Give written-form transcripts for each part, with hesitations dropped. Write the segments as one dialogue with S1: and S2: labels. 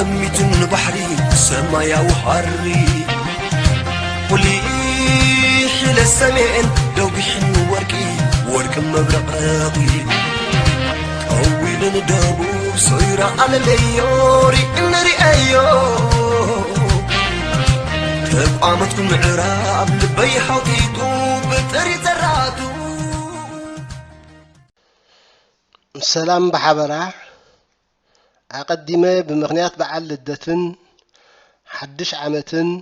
S1: أميتن بحري سمايا وحري وليح للسمين لو بيحن ورك مبرقي أول ندابو صيرا على الليوري النري أيو تقامتكم عراب لبي حوطيتو بتري زراتو
S2: سلام بحبرة أقدمه بمغنيات بعل لدتن حدش عمتن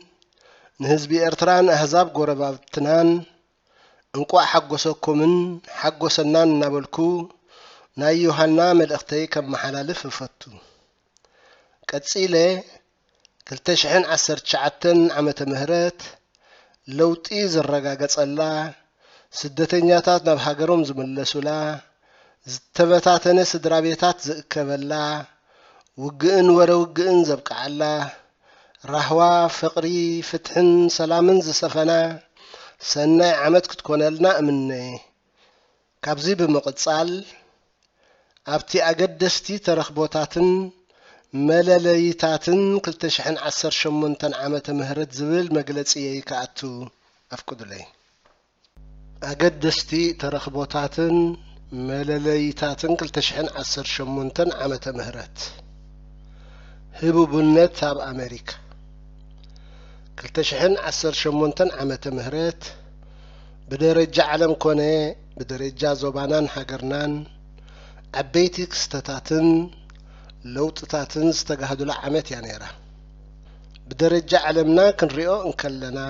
S2: نهزبي إرتران أهزاب قربابتنان انقوى حقوسكمن حقوسنان نابلكو نايوهانا ملأختي كم محلالف فتو كتسيلة كالتشحن عسر تشعتن عمت مهرات لو تيز الرقاقة الله سدتنياتات نبحاقروم زملسولا زتبتاتنا سدرابيتات زكبلا وقئن وروقئن زبقع الله رهوا فقري فتحن سلامن زسفنا سنة عمت كتكون لنا أمني كابزي بمقتصال أبتي أقدستي ترخبوتاتن ملاليتاتن كلتشحن عسر شمونتن عمت مهرت زبل مقلتسي كأتو أفقد لي أقدستي ترخبوتاتن ملاليتاتن كلتشحن عسر شمونتن عمت مهرت هبو بنت تاب أمريكا كلتشحن عسر شمونتن عمت مهرت بدرجة علم كونه بدرجة زوبانان حقرنان عبيتي كستاتن لوطتاتن استجهدوا لعمت يعني بدرجة علمنا كنريو انكلنا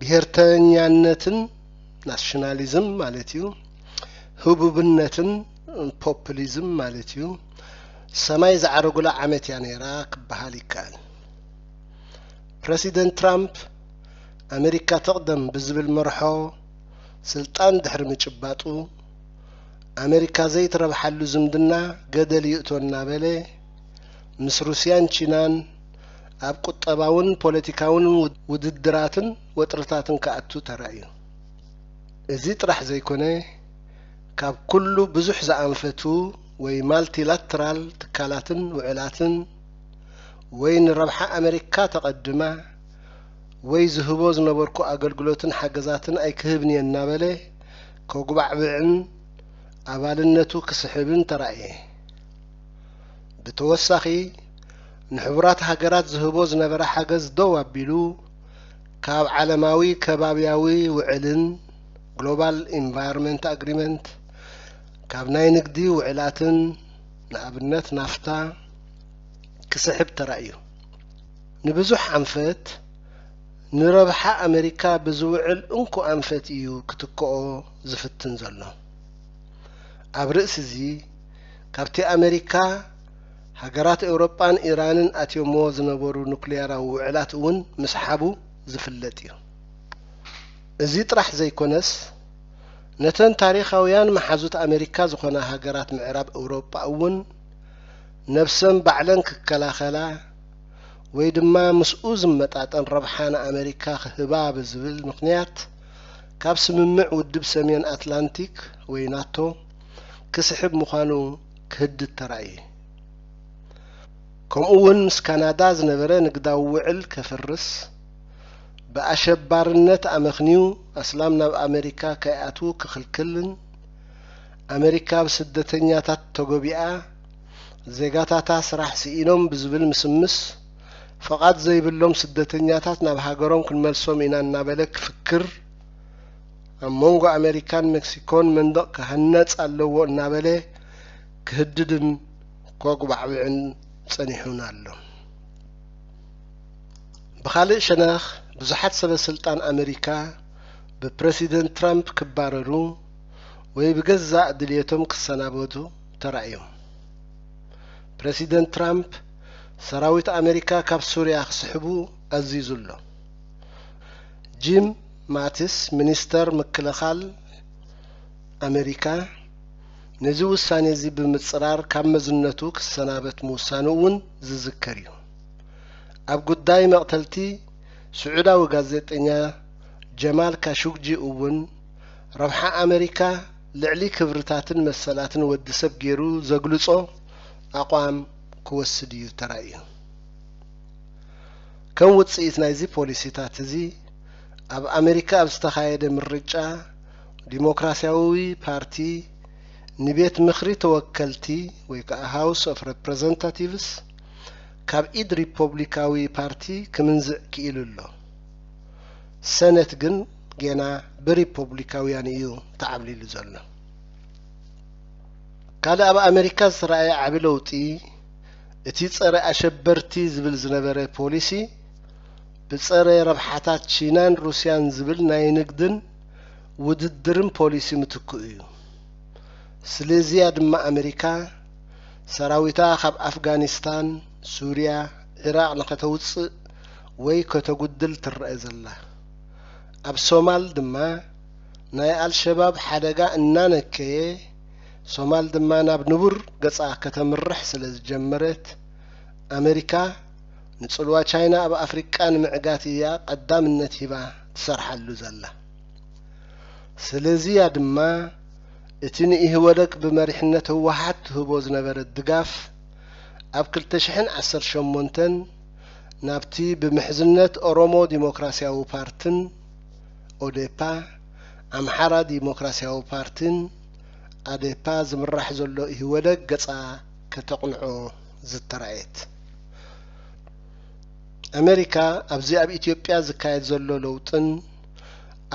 S2: بهرتنيانتن ناشناليزم مالتيو هبوبنتن بوبوليزم مالتيو سماي زعرقوا لعمت يعني كبهالي كان بريسيدنت ترامب أمريكا تقدم بزبل مرحو سلطان دحر مجباتو أمريكا زيت ربحلو زمدنا قدل يؤتونا بلي مس روسيان چينان أب قطباون بوليتيكاون وددراتن وطرتاتن كأتو ترأيو ازيت رح زيكونه كاب كلو بزح زأنفتو وي مالتي لاترال تكالاتن وعلاتن وين ربح أمريكا تقدمه وي زهبوز نبركو أقلقلوتن حقزاتن أي كهبني النابلي كوقبع بعن أبالنتو كسحبن ترأيه بتوسخي نحبرات حقرات زهبوز نبرا حقز دو بيلو كاب عالماوي كبابياوي وعلن Global Environment Agreement كاب ناي نقدي وعلاتن نقابلنت نافتا كسحب ترأيه نبزح أنفت نربح أمريكا بزوعل انكو أنفت إيو كتكو زفتن زلو أبرئس زي كابتي أمريكا هجرات أوروبان إيرانن أتيوموز نبورو نوكليارا وعلات ون مسحبو زفلتيو زي طرح زي كونس نتن تاريخاويان محازوت أمريكا زخونا هجرات معراب أوروبا أون نفسن بعلن ككلاخلا ويدما مسؤوز متاتن ربحان أمريكا خباب زبل مقنيات كاب سممع ودب سمين أتلانتيك ويناتو كسحب مخانو كهد الترأي كم أول مس كندا زنبرة نقداو وعل كفرس بأشبارنت أمخنيو أسلامنا بأمريكا كأتو كخلكلن أمريكا بسدتنياتات تقوبيئة زيغاتاتا سراح سئينهم بزبل مسمس فقط زي بلهم سدتنياتات نبهاقرهم كل ملسوم إنا نابلك فكر أمونغو أمريكان مكسيكون مندق كهنات اللو نابله كهددن كوكو بعوين صنيحون اللو بخالق شناخ بزحات سبب سلطان أمريكا ببريسيدنت ترامب كباررو ويبقزع دليتهم كسنابوتو ترأيهم بريسيدنت ترامب سراويت أمريكا كاب سوريا خسحبو أزيزو له جيم ماتس منستر مكلخال أمريكا نزو الثاني زي بمتصرار كام مزنتو كسنابت موسانوون زذكريو أب قداي مقتلتي سعودا وغازيتنيا جمال كاشوكجي أون ربح أمريكا لعلي كبرتاتن مسلاتن ودسب جيرو زغلصو أقوام كوسديو ترأيو ከም ውጽኢት ናይዚ ፖሊሲታት እዚ ኣብ ኣሜሪካ ኣብ ዝተኻየደ ምርጫ ዲሞክራሲያዊ ፓርቲ ንቤት ምኽሪ ተወከልቲ ወይ ከዓ ሃውስ ኦፍ ሪፕሬዘንታቲቭስ ካብ ኢድ ሪፐብሊካዊ ፓርቲ ክምንዝዕ ክኢሉ ኣሎ ሰነት ግን ገና ብሪፐብሊካውያን እዩ ተዓብሊሉ ዘሎ ካልእ ኣብ ኣሜሪካ ዝረኣየ ዓቢ ለውጢ እቲ ጸረ ኣሸበርቲ ዝብል ዝነበረ ፖሊሲ ብጸረ ረብሓታት ቺናን ሩስያን ዝብል ናይ ንግድን ውድድርን ፖሊሲ ምትኩ እዩ ስለዚያ ድማ ኣሜሪካ ሰራዊታ ካብ ኣፍጋኒስታን ሱርያ ኢራቅ ንኸተውፅእ ወይ ከተጉድል ትረአ ዘላ ኣብ ሶማል ድማ ናይ አልሸባብ ሓደጋ እናነከየ ሶማል ድማ ናብ ንቡር ገጻ ከተምርሕ ስለ ዝጀመረት ኣሜሪካ ንጽልዋ ቻይና ኣብ ኣፍሪቃ ንምዕጋት እያ ቀዳምነት ሂባ ትሰርሓሉ ዘላ ስለዚያ ድማ እቲ ንኢህወደግ ብመሪሕነት ህወሓት ህቦ ዝነበረ ድጋፍ ኣብ 2018 ናብቲ ብምሕዝነት ኦሮሞ ዲሞክራሲያዊ ፓርቲን ኦዴፓ ኣምሓራ ዲሞክራሲያዊ ፓርቲን ኣዴፓ ዝምራሕ ዘሎ ኢህወደግ ገጻ ከተቕንዖ ዝተራእየት ኣሜሪካ ኣብዚ ኣብ ኢትዮጵያ ዝካየድ ዘሎ ለውጥን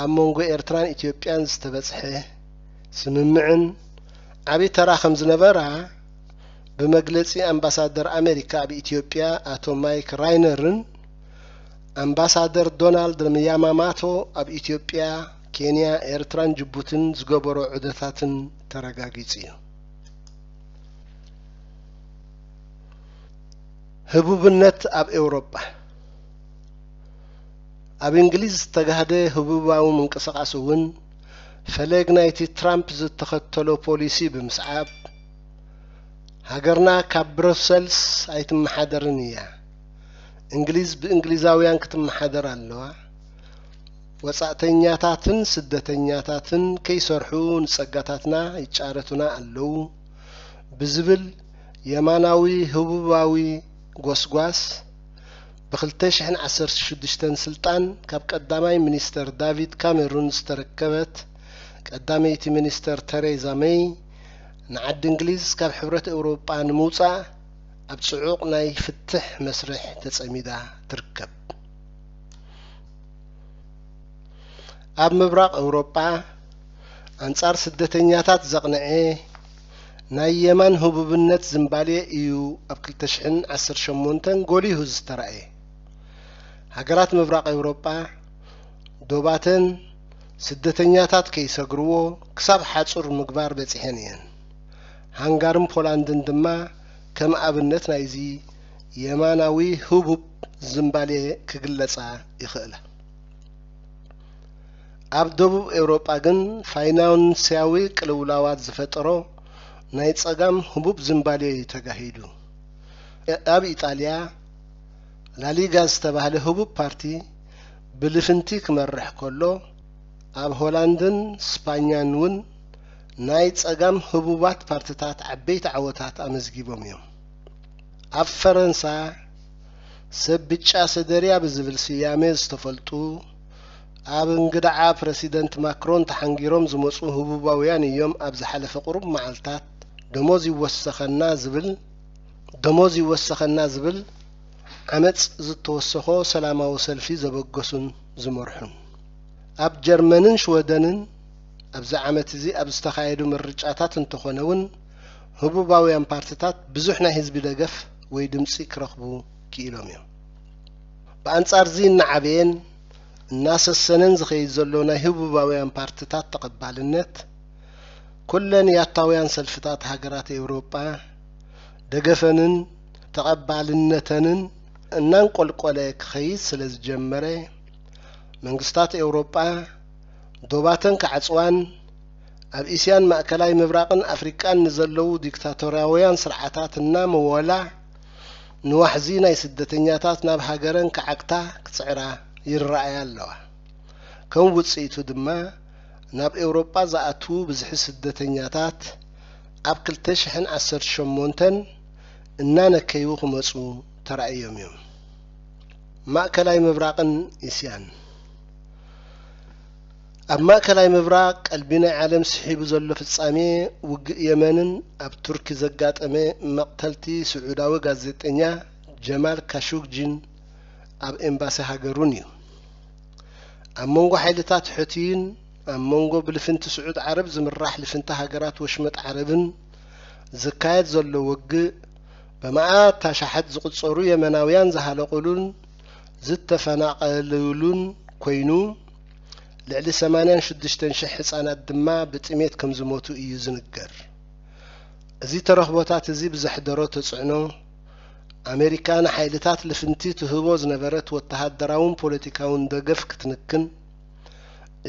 S2: ኣብ መንጎ ኤርትራን ኢትዮጵያን ዝተበጽሐ ስምምዕን ዓቢ ተራ ከም ዝነበራ በመግለጺ አምባሳደር አሜሪካ በኢትዮጵያ አቶ ማይክ ራይነርን አምባሳደር ዶናልድ ያማማቶ አብ ኢትዮጵያ ኬንያ ኤርትራን ጅቡቲን ዝገበሩ ዑደታትን ተረጋግጺ ህቡብነት አብ ኤውሮፓ አብ እንግሊዝ ተጋህደ ህቡባው መንቀሳቀሱን ፈለግ ናይቲ ትራምፕ ዝተኸተሎ ፖሊሲ ብምስዓብ ሃገርና ካብ ብሩሰልስ ኣይትመሓደርን እያ እንግሊዝ በእንግሊዛውያን ክትመሓደር ኣለዋ ወጻእተኛታትን ስደተኛታትን ከይሰርሑ ንጸጋታትና ይጫረቱና ኣለዉ ብዝብል የማናዊ ህቡባዊ ጎስጓስ ብ2016 ስልጣን ካብ ቀዳማይ ሚኒስተር ዳቪድ ካሜሩን ዝተረከበት ቀዳመይቲ ሚኒስተር ተሬዛ ሜይ ንዓዲ እንግሊዝ ካብ ሕብረት ኤውሮጳ ንምውጻእ ኣብ ጽዑቕ ናይ ፍትሕ መስርሕ ተጸሚዳ ትርከብ ኣብ ምብራቕ ኤውሮጳ አንጻር ስደተኛታት ዘቕንዐ ናይ የማን ህቡብነት ዝምባልየ እዩ ኣብ 2018 ጎሊሁ ዝተራእየ ሃገራት ምብራቕ ኤውሮጳ ዶባተን ስደተኛታት ከይሰግርዎ ክሳብ ሓጹር ምግባር በጺሐን እየን ሃንጋርን ፖላንድን ድማ ከም ኣብነት ናይዚ የማናዊ ህቡብ ዝምባልየ ክግለጻ ይኽእላ ኣብ ደቡብ ኤውሮጳ ግን ፋይናንስያዊ ቅልውላዋት ዝፈጠሮ ናይ ጸጋም ህቡብ ዝምባልየ ተጋሂዱ ኣብ ኢጣልያ ላሊጋ ዝተባህለ ህቡብ ፓርቲ ብልፍንቲ ክመርሕ ከሎ ኣብ ሆላንድን ስፓኛን ውን ናይ ጸጋም ህቡባት ፓርቲታት ዓበይቲ ዓወታት ኣመዝጊቦም እዮም ኣብ ፈረንሳ ሰብ ብጫ ሰደርያ ብዝብል ስያሜ ዝተፈልጡ ኣብ እንግዳዓ ፕሬሲደንት ማክሮን ተሓንጊሮም ዝመጹ ህቡባውያን እዮም ኣብ ዝሓለፈ ቁሩብ መዓልታት ደሞዝ ይወሰኸና ዝብል ዓመጽ ዝተወሰኾ ሰላማዊ ሰልፊ ዘበገሱን ዝመርሑን ኣብ ጀርመንን ሽወደንን ኣብዚ ዓመት እዚ ኣብ ዝተኻየዱ ምርጫታት እንተኾነውን ህቡባውያን ፓርቲታት ብዙሕ ናይ ህዝቢ ደገፍ ወይ ድምጺ ክረኽቡ ክኢሎም እዮም በአንጻር እዚ ንዓበየን እናሰሰነን ዝኸይድ ዘሎ ናይ ህቡባውያን ፓርቲታት ተቐባልነት ኩለን ያታውያን ሰልፍታት ሃገራት ኤውሮጳ ደገፈንን ተቐባልነተንን እናንቆልቆለ ክኸይድ ስለ ዝጀመረ መንግስታት ኤውሮጳ ዶባተን ከዓጽዋን ኣብ እስያን ማእከላይ ምብራቅን ኣፍሪቃን ንዘለዉ ዲክታቶሪያውያን ስርዓታትና መወላ ንዋሕዚ ናይ ስደተኛታት ናብ ሃገረን ከዓቅታ ክጽዕራ ይረኣያ ኣለዋ ከም ውጽኢቱ ድማ ናብ ኤውሮጳ ዝኣትዉ ብዙሕ ስደተኛታት ኣብ 2018 እናነከዩ ክመጹ ተራእዮም እዮም ማእከላይ ምብራቅን እስያን ኣብ ማእከላይ ምብራቅ ቀልቢና ዓለም ስሒቡ ዘሎ ፍጻሜ ውግእ የመንን ኣብ ቱርኪ ዘጋጠመ መቅተልቲ ስዑዳዊ ጋዜጠኛ ጀማል ካሾግጂን ኣብ ኤምባሲ ሃገሩን እዩ ኣብ መንጎ ሓይልታት ሕቲይን ኣብ መንጎ ብልፍንቲ ስዑድ ዓረብ ዝምራሕ ልፍንቲ ሃገራት ወሽመጥ ዓረብን ዝካየድ ዘሎ ውግእ በመዓት ታሻሓት ዝቁጸሩ የመናውያን ዝሃለቁሉን ዝተፈናቀሉሉን ኮይኑ ልዕሊ 86,000 ህጻናት ድማ ብጥሜት ከም ዝሞቱ እዩ ዝንገር እዚ ተረኽቦታት እዚ ብዘሕደሮ ተጽዕኖ ኣሜሪካን ሓይልታት ልፍንቲ ትህቦ ዝነበረት ወተሃደራውን ፖለቲካውን ደገፍ ክትንክን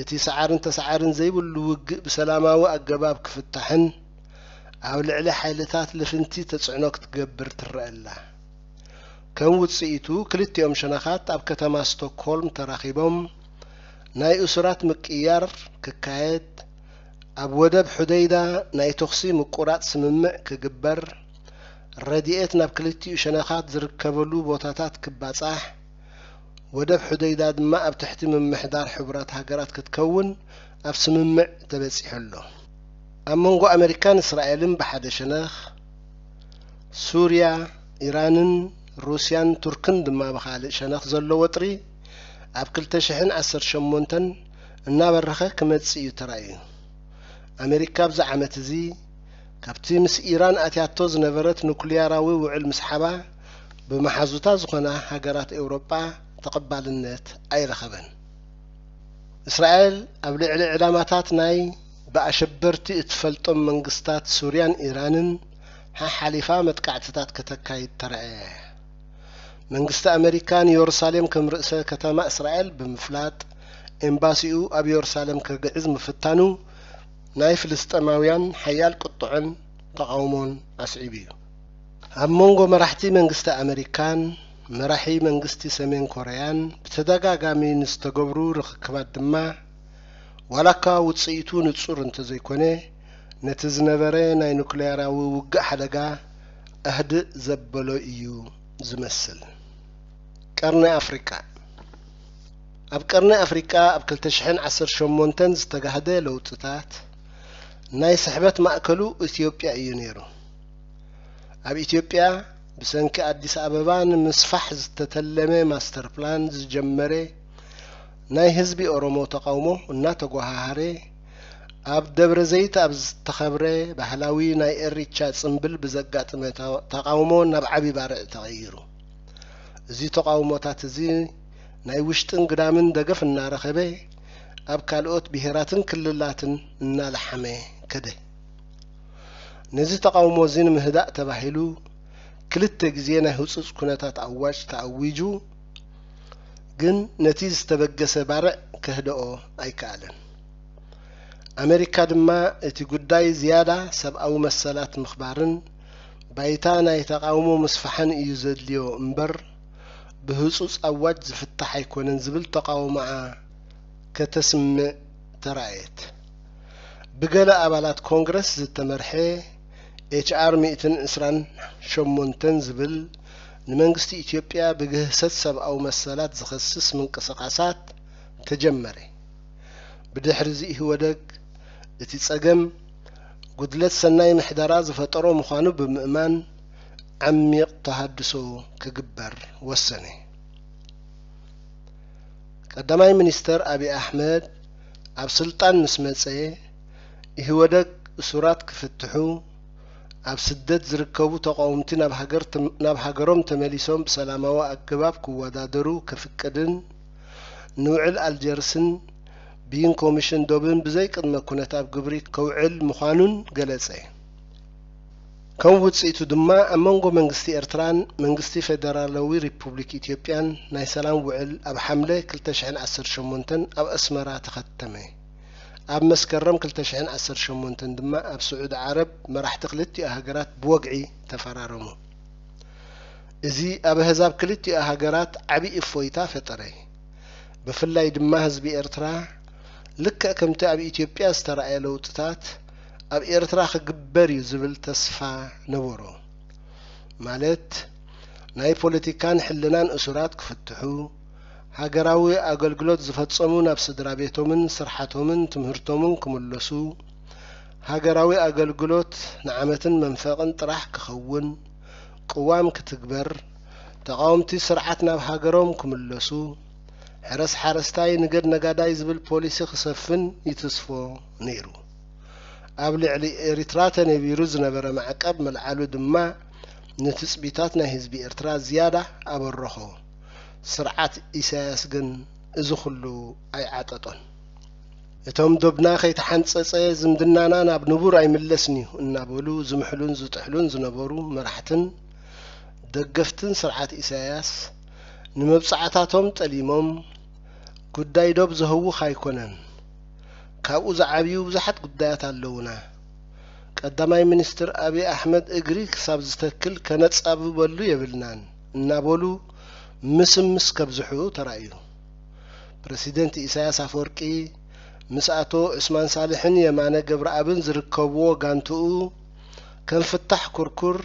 S2: እቲ ሰዓርን ተሰዓርን ዘይብሉ ውግእ ብሰላማዊ ኣገባብ ክፍታሕን ኣብ ልዕሊ ሓይልታት ልፍንቲ ተጽዕኖ ክትገብር ትረአላ ከም ውጽኢቱ ክልቲኦም ሸነኻት ኣብ ከተማ ስቶክሆልም ተራኺቦም ናይ እስራት ምቅያር ክካየድ ኣብ ወደብ ሑደይዳ ናይ ተኽሲ ምቁራጽ ስምምዕ ክግበር ረድኤት ናብ ክልቲኡ ሸነኻት ዝርከበሉ ቦታታት ክባጻሕ ወደብ ሑደይዳ ድማ ኣብ ትሕቲ ምምሕዳር ሕቡራት ሃገራት ክትከውን ኣብ ስምምዕ ተበጺሐሎ ኣብ መንጎ ኣሜሪካን እስራኤልን ብሓደ ሸነኽ ሱርያ ኢራንን ሩስያን ቱርክን ድማ ብኻልእ ሸነኽ ዘሎ ወጥሪ ኣብ 2018 እናበረኸ ክመጽእ እዩ ተራእዩ ኣሜሪካ ብዛ ዓመት እዚ ካብቲ ምስ ኢራን ኣትያቶ ዝነበረት ኑክልያራዊ ውዕል ምስሓባ ብመሓዙታ ዝኾና ሃገራት ኤውሮጳ ተቐባልነት ኣይረኸበን እስራኤል ኣብ ልዕሊ ዕላማታት ናይ ብኣሸበርቲ እትፈልጦም መንግስታት ሱርያን ኢራንን ሓሊፋ መጥቃዕትታት ከተካይድ ተረእየ መንግስቲ ኣሜሪካ ንየሩሳሌም ከም ርእሰ ከተማ እስራኤል ብምፍላጥ ኤምባሲኡ ኣብ የሩሳሌም ከግዕዝ ምፍታኑ ናይ ፍልስጤማውያን ሓያል ቁጥዕን ተቃውሞን ኣስዒብ እዩ ኣብ መንጎ መራሕቲ መንግስቲ ኣሜሪካን መራሒ መንግስቲ ሰሜን ኮርያን ብተደጋጋሚ ንዝተገብሩ ርክክባት ድማ ዋላካ ውጽኢቱ ንጹር እንተዘይኮነ ነቲ ዝነበረ ናይ ኑክልያራዊ ውግእ ሓደጋ ኣህድእ ዘበሎ እዩ ዝመስል ቀርኒ ኣፍሪካ ኣብ ቀርኒ ኣፍሪካ ኣብ 2018 ዝተጋህደ ለውጥታት ናይ ስሕበት ማእከሉ ኢትዮጵያ እዩ ነይሩ ኣብ ኢትዮጵያ ብሰንኪ አዲስ አበባ ንምስፋሕ ዝተተለመ ማስተር ፕላን ዝጀመረ ናይ ህዝቢ ኦሮሞ ተቃውሞ እና ተጓሃሃረ ኣብ ደብረ ዘይት ኣብ ዝተኸብረ ባህላዊ ናይ ኤሪቻ ጽምብል ብዘጋጥመ ተቃውሞ ናብ ዓቢ ባርዕ ተቀይሩ እዚ ተቃውሞታት እዚ ናይ ውሽጥን ግዳምን ደገፍ እናረኸበ ኣብ ካልኦት ብሄራትን ክልላትን እናለሐመ ከደ ነዚ ተቃውሞ እዚ ንምህዳእ ተባሂሉ ክልተ ግዜ ናይ ህጹጽ ኩነታት ኣዋጅ ተኣዊጁ ግን ነቲ ዝተበገሰ ባርዕ ከህደኦ ኣይከኣለን ኣሜሪካ ድማ እቲ ጉዳይ ዝያዳ ሰብኣዊ መሰላት ምኽባርን ባይታ ናይ ተቃውሞ ምስፋሕን እዩ ዘድልዮ እምበር ብህጹጽ ኣዋጅ ዝፍታሕ ኣይኮነን ዝብል ተቃውሞዓ ከተስምዕ ተራእየት ብገለ ኣባላት ኮንግረስ ዝተመርሐ HR 128 ዝብል ንመንግስቲ ኢትዮጵያ ብግህሰት ሰብኣዊ መሰላት ዝኸስስ ምንቅስቃሳት ተጀመረ ብድሕሪ እዚ ህወደግ እቲ ጸገም ጉድለት ሰናይ ምሕደራ ዝፈጠሮ ምዃኑ ብምእማን ዓሚቕ ተሃድሶ ክግበር ወሰነ ቀዳማይ ሚኒስተር አብይ አሕመድ ኣብ ስልጣን ምስ መጸ ህወደግ ሱራት ክፍትሑ ኣብ ስደት ዝርከቡ ተቃውምቲ ናብ ሃገሮም ተመሊሶም ብሰላማዊ ኣገባብ ክወዳደሩ ከፍቅድን ንውዕል አልጀርስን ቢን ኮሚሽን ዶብን ብዘይ ቅድመ ኩነት ኣብ ግብሪ ከውዕል ምዃኑን ገለጸ ከም ውጽኢቱ ድማ ኣብ መንጎ መንግስቲ ኤርትራን መንግስቲ ፌደራላዊ ሪፑብሊክ ኢትዮጵያን ናይ ሰላም ውዕል ኣብ ሐምለ 2018 ኣብ ኣስመራ ተኸተመ ኣብ መስከረም 2018 ድማ ኣብ ስዑድ ዓረብ መራሕቲ ክልቲኡ ሃገራት ብወግዒ ተፈራረሙ እዚ ኣብ ህዛብ ክልቲኡ ሃገራት ዓቢ እፎይታ ፈጠረ ብፍላይ ድማ ህዝቢ ኤርትራ ልክዕ ከምቲ ኣብ ኢትዮጵያ ዝተረኣየ ለውጥታት ኣብ ኤርትራ ክግበር እዩ ዝብል ተስፋ ነበሮ ማለት ናይ ፖለቲካን ሕልናን እሱራት ክፍትሑ ሃገራዊ አገልግሎት ዝፈጸሙ ናብ ስድራ ቤቶምን ስርሓቶምን ትምህርቶምን ክምለሱ ሃገራዊ አገልግሎት ንዓመትን መንፈቅን ጥራሕ ክኸውን ቅዋም ክትግበር ተቃውምቲ ስርዓት ናብ ሃገሮም ክምለሱ ሕረስ ሓረስታይ ንገድ ነጋዳይ ዝብል ፖሊሲ ክሰፍን ይትስፎ ነይሩ ኣብ ልዕሊ ኤርትራ ተነቢሩ ዝነበረ ማዕቀብ መልዓሉ ድማ ንትጽቢታት ናይ ህዝቢ ኤርትራ ዝያዳ አበረኾ ስርዓት ኢሳያስ ግን እዚ ኩሉ ኣይዓጠጦን እቶም ዶብና ከይተሓንጸጸ ዝምድናና ናብ ንቡር ኣይምለስኒ እናበሉ ዝምሕሉን ዝጥሕሉን ዝነበሩ መራሕትን ደገፍትን ስርዓት ኢሳያስ ንመብጻዕታቶም ጠሊሞም ጉዳይ ዶብ ዝህቡ ኣይኮነን ካብኡ ዝዓብዩ ብዙሓት ጉዳያት ኣለውና ቀዳማይ ሚኒስትር አብይ አሕመድ እግሪ ክሳብ ዝተክል ከነጻብበሉ የብልናን እናበሉ ምስ ከብዝሑ ተራእዩ ፕሬዚደንት ኢሳያስ አፈወርቂ ምስ አቶ ዑስማን ሳልሕን የማነ ገብረአብን ዝርከብዎ ጋንትኡ ከም ፍታሕ ኩርኩር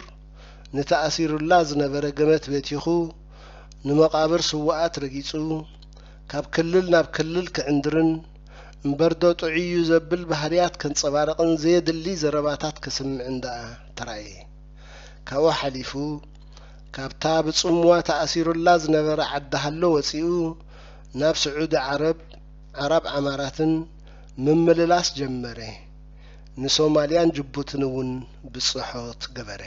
S2: ንተኣሲሩላ ዝነበረ ገመት ቤቲኹ ንመቃብር ስዋኣት ረጊጹ ካብ ክልል ናብ ክልል ክዕንድርን እምበርዶ ጥዕዩ ዘብል ባህርያት ከንጸባረቕን ዘየድሊ ዘረባታት ክስምዕ እንደኣ ተራእየ ካብኡ ሓሊፉ ካብታ ብጽምዋ ተኣሲሩላ ዝነበረ ዓዳሃሎ ወፂኡ ናብ ስዑድ ዓረብ ዓማራትን ምምልላስ ጀመረ ንሶማልያን ጅቡትን እውን ብጽሖት ገበረ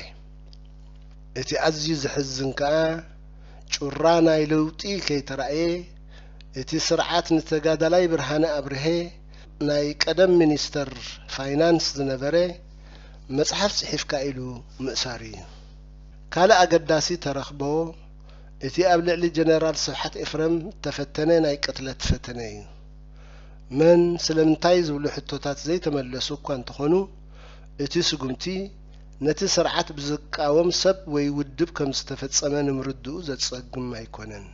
S2: እቲ ኣዝዩ ዝሕዝን ከዓ ጩራ ናይ ለውጢ ከይተራእየ እቲ ስርዓት ንተጋዳላይ ብርሃነ አብርሄ ናይ ቀደም ሚኒስተር ፋይናንስ ዝነበረ መጽሐፍ ጽሒፍካ ኢሉ ምእሳር እዩ ካልእ አገዳሲ ተረኽቦ እቲ ኣብ ልዕሊ ጀነራል ስብሓት ኤፍረም ተፈተነ ናይ ቅትለት ፈተነ እዩ መን ስለምንታይ ዝብሉ ሕቶታት ዘይተመለሱ እኳ እንተኾኑ እቲ ስጉምቲ ነቲ ስርዓት ብዝቃወም ሰብ ወይ ውድብ ከም ዝተፈጸመ ንምርድኡ ዘጸግም ኣይኮነን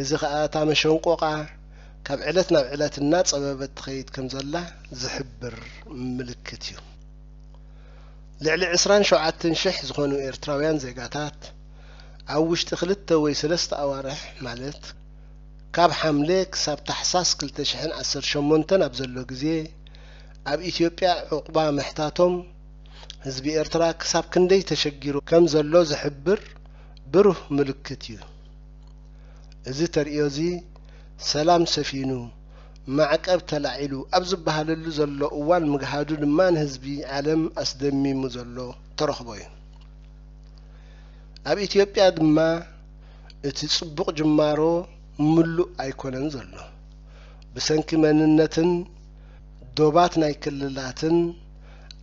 S2: እዚ ከዓ እታ መሸንቆቃ ካብ ዕለት ናብ ዕለት እናጸበበት ትኸይድ ከም ዘላ ዝሕብር ምልክት እዩ ልዕሊ 27,000 ዝኾኑ ኤርትራውያን ዜጋታት ኣብ ውሽጢ 2 ወይ 3 ኣዋርሕ ማለት ካብ ሓምሌ ክሳብ ታሕሳስ 2018 ኣብ ዘሎ ግዜ ኣብ ኢትዮጵያ ዕቁባ መሕታቶም ህዝቢ ኤርትራ ክሳብ ክንደይ ተሸጊሩ ከም ዘሎ ዝሕብር ብሩህ ምልክት እዩ እዚ ተርእዮ እዚ ሰላም ሰፊኑ ማዕቀብ ተላዒሉ ኣብ ዝበሃለሉ ዘሎ እዋን ምግሃዱ ድማ ንህዝቢ ዓለም ኣስደሚሙ ዘሎ ተረኽቦ እዩ ኣብ ኢትዮጵያ ድማ እቲ ጽቡቕ ጅማሮ ምሉእ ኣይኮነን ዘሎ ብሰንኪ መንነትን ዶባት ናይ ክልላትን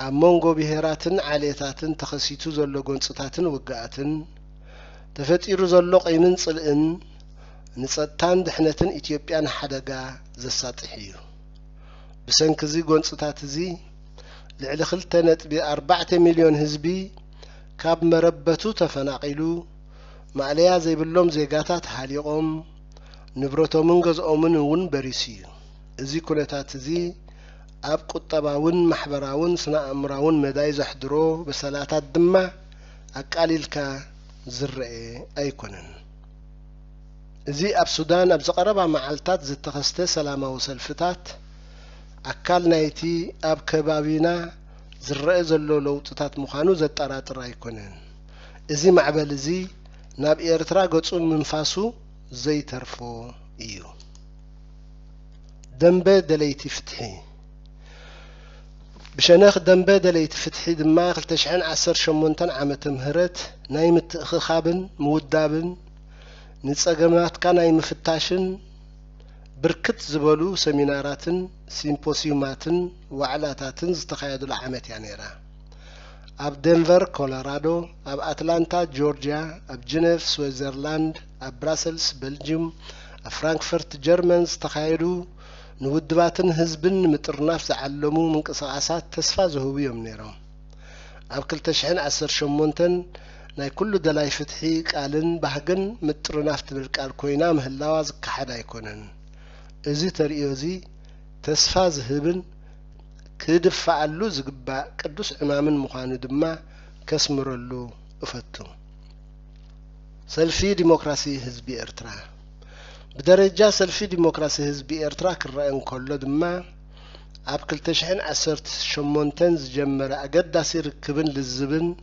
S2: ኣብ መንጎ ብሄራትን ዓሌታትን ተኸሲቱ ዘሎ ጎንጽታትን ውግኣትን ተፈጢሩ ዘሎ ቐይምን ጽልእን ንጸጥታን ድሕነትን ኢትዮጵያን ሓደጋ ዘሳጥሕ እዩ ብሰንኪ እዚ ጎንጽታት እዚ ልዕሊ 2.4 ሚልዮን ህዝቢ ካብ መረበቱ ተፈናቂሉ ማዕለያ ዘይብሎም ዜጋታት ሃሊቆም ንብረቶምን ገዝኦምን እውን በሪሱ እዩ እዚ ኩነታት እዚ ኣብ ቁጠባውን ማሕበራውን ስነ አእምራውን መዳይ ዘሕድሮ በሰላታት ድማ ኣቃሊልካ ዝርአ ኣይኮነን እዚ ኣብ ሱዳን ኣብ ዝቐረባ መዓልታት ዝተኸስተ ሰላማዊ ሰልፍታት ኣካል ናይቲ ኣብ ከባቢና ዝረአ ዘሎ ለውጥታት ምዃኑ ዘጠራጥር ኣይኮነን እዚ ማዕበል እዚ ናብ ኤርትራ ገጹን ምንፋሱ ዘይተርፎ እዩ ደንበ ደለይቲ ፍትሒ ብሸነኽ ደንበ ደለይቲ ፍትሒ ድማ 2018 ዓመተ ምህረት ናይ ምትእኽኻብን ምውዳብን ንጸገማትካ ናይ ምፍታሽን ብርክት ዝበሉ ሰሚናራትን ሲምፖሲዩማትን ዋዕላታትን ዝተኻየዱሉ ዓመት እያ ነይራ ኣብ ዴንቨር ኮሎራዶ ኣብ አትላንታ ጆርጂያ ኣብ ጀኔቭ ስዊዘርላንድ ኣብ ብራሰልስ ቤልጅየም ኣብ ፍራንክፈርት ጀርመን ዝተኻየዱ ንውድባትን ህዝብን ምጥርናፍ ዝዓለሙ ምንቅስቃሳት ተስፋ ዝህቡ እዮም ነይሮም ኣብ 2018 ናይ ኩሉ ደላይ ፍትሒ ቃልን ባህግን ምጥርናፍ ትብል ቃል ኮይና ምህላዋ ዝካሓድ ኣይኮነን እዚ ተርእዮ እዚ ተስፋ ዝህብን ክድፋዓሉ ዝግባእ ቅዱስ ዕማምን ምዃኑ ድማ ከስምረሉ እፈቱ سلفي ديمقراسي حزب إرترا بدرجة سلفي ديمقراسي حزب إرترا كرأين كله دما أبكل تشحن عسرت شمونتنز جمرة أقداسي ركبن للزبن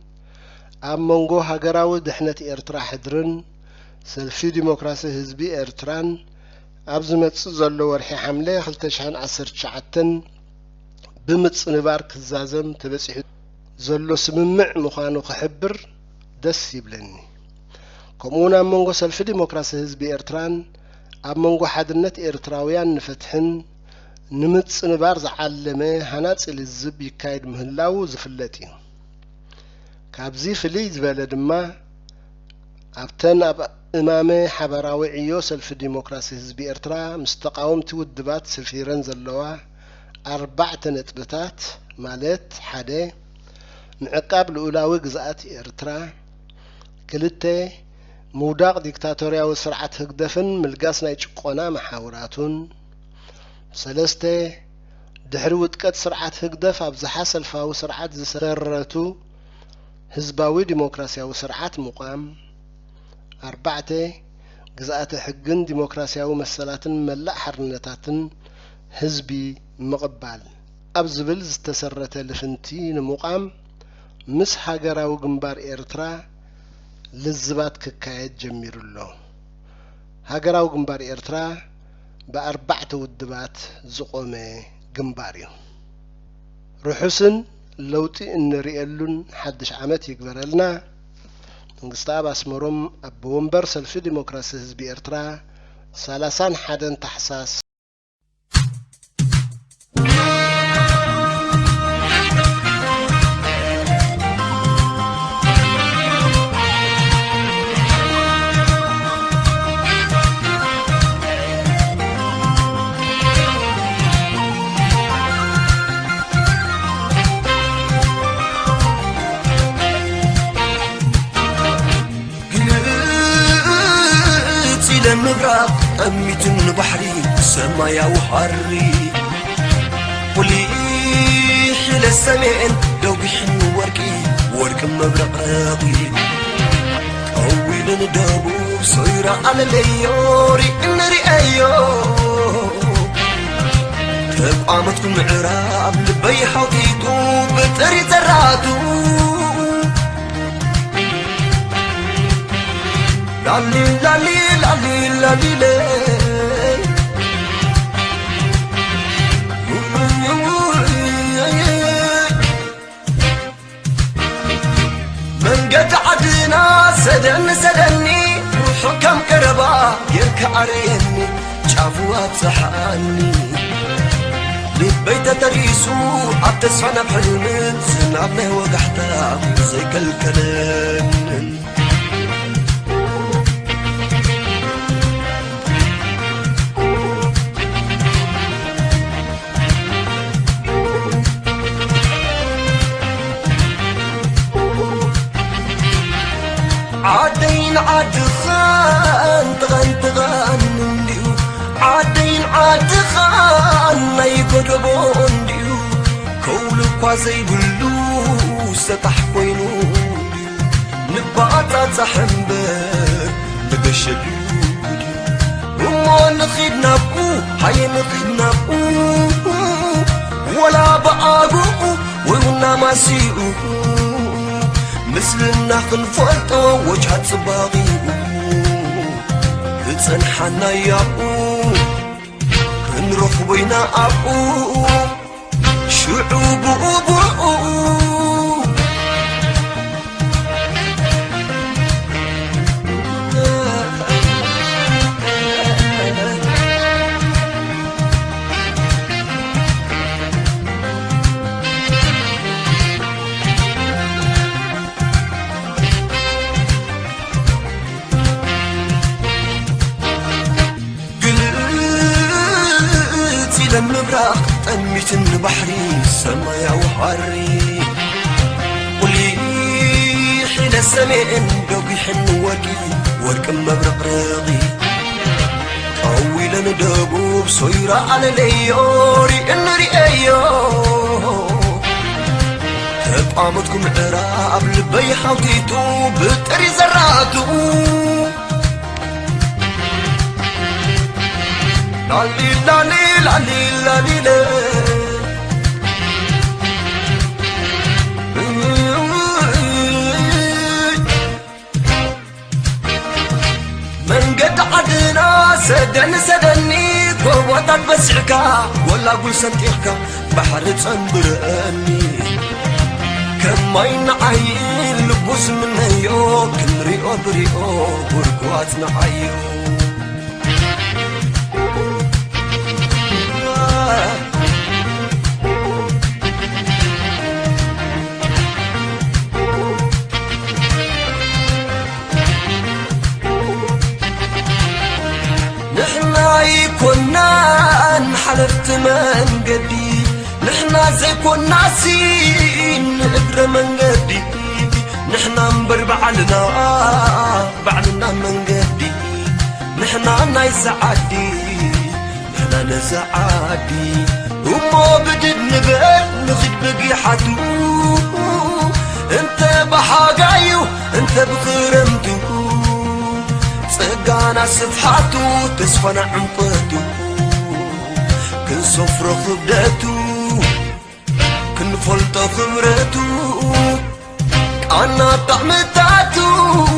S2: أمونغو هاقراو دحنة إرترا حدرن سلفي ديمقراسي حزب إرتران أبزمت زلو ورحي حملة خلتشحن عسرت شعتن بمتص نبار كزازم تبسيح زلو سممع مخانو خحبر دس يبلني كمونا منغو سلفي ديمقراسي حزب إرتران أمونغو حدنت إرتراويان نفتحن نمتص نبار زعلمه هنات الزب يكايد مهلاو زفلتي كابزي فليز بلد ما أبتن إمامي حبراوي عيو سلفي ديمقراسي حزب إرترا مستقاوم تودبات سلفي رنزلوا 4 نتبتات مالت حدا معقاب الأولاوي قزات إرترا كلتة موداق ديكتاتوريا وسرعة هقدفن ملقاسنا يتشقونا محاوراتون سلسته دحروت قد سرعة هقدف أبزحا سلفاو سرعة زسررتو حزباوي ديمقراسيا وسرعة مقام 4 قزات حقن ديمقراسيا ومسلاتن ملأ حرنتاتن حزبي مقبال أبزبل زتسرت لفنتين مقام مس هاجراو جنبار إرترا للزبات ككايد جمير الله هاجراو جنبار إرترا ب4 ودبات زقومه جنباريو رحسن لوتي إن ريالون حدش عمت يقبرلنا نقصتاب اسمرم أبومبر سلفي ديمقراسي حزب إرترا 30 حدن تحساس
S1: المبرق أميتن بحري سمايا وحري قولي حيل السمين لو بيحن ورك مبرق راقي أول ندابو صيرة على ليوري النري أيو تقامتكم عراب لبي حوطيتو بتري زراتو لالي لالي لالي لالي لالي من قد عدنا سدني وحكم كربا يركعريني شافوات صحاني لبيت تريسو عبتسفنا بحلمين سنعبنه وقحتا زي كالكلام عادين عاد خان تغن ديو عادين عاد خان ما يقربون ديو كول قازي بلو ستح كوينو نبعت تحمبر بقشلو وما نخيدنا بو هاي نخيدنا بو ولا بقاقو ويونا ما سيئو مثلنا خنفوتو وجهات صباغي تسنحنا يابو نروح بينا أبو شعوب أبو المبرق أميتن بحري سمايا وحري قولي حين السمين لو بيحن ورك مبرق راغي طويلا ندابو بصيرة على ليوري النري أيو عامتكم عراب لبي حوتيتو بتري زراتو لالي لالي لالي لالي لالي من قد عدنا سدني قوتك بسعكا ولا قول سنتيحكا بحر تصنبرني كم ما ينعين لبوس من هيو كل ريو بريو بركوات نعيو كنا نحلفت من قدي نحنا زي كنا سين نقدر من قدي نحنا نبر بعلنا من قدي نحنا نايس عادي نحنا نسعادي وما بدد نبقى نخد بقي حدو انت بحاقايو انت بخرمتو صقانا صفحاتو تسفنا عمقتو كن صفر خبدتو كن فلت خمرتو أنا طعمتاتو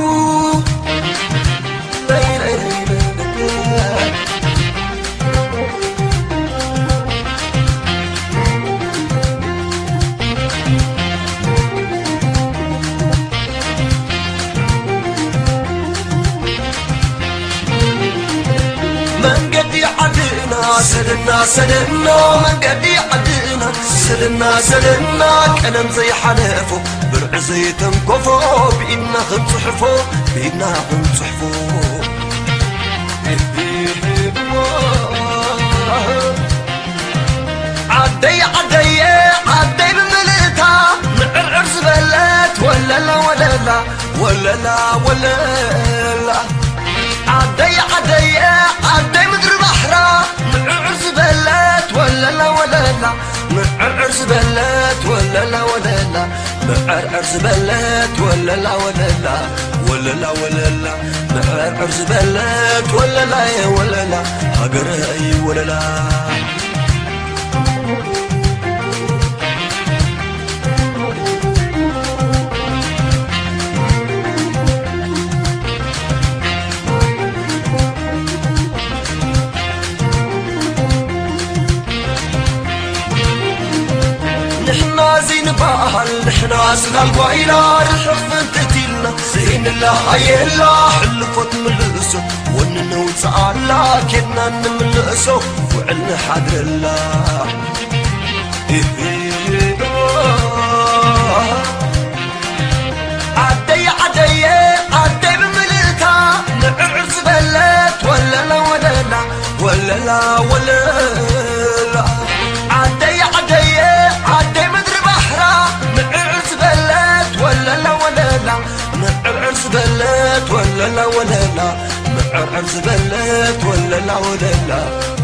S1: سلنا من قدي عدنا سلنا كلام زي حلفو برع زي تنكفو بإنا خنصحفو بإنا خنصحفو عدي بملتا نعرعر زبلت ولا لا ولا لا ولا لا ولا لا عدي مدر بحرا نعرعر زبلت ولا لا ولا لا نعرعر زبلت ولا لا ولا لا نعرعر زبلت ولا لا ولا لا ولا لا ولا لا نعرعر زبلت ولا لا ولا لا هقرأي ولا لا زين باهل نحنا سلال قويلة الحف انتتيلنا زين الله يلا حلفت ملقسو وننو تعالى كدنا نملقسو وعلنا حدر الله عدي بملتا نعرعر زبلت ولا لا ولا لا ولا لا ولا لا عدي مدري نعرعر زبلت ولا لا ولا لا نعرعر زبلت ولا لا ولا لا نعرعر زبلت ولا لا ولا لا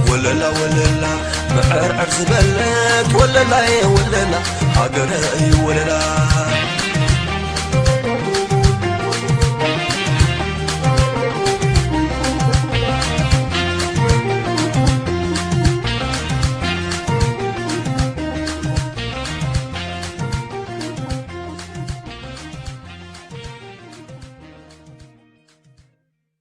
S1: ولا لا ولا لا نعرعر زبلت ولا لا ولا لا هقرأي ولا لا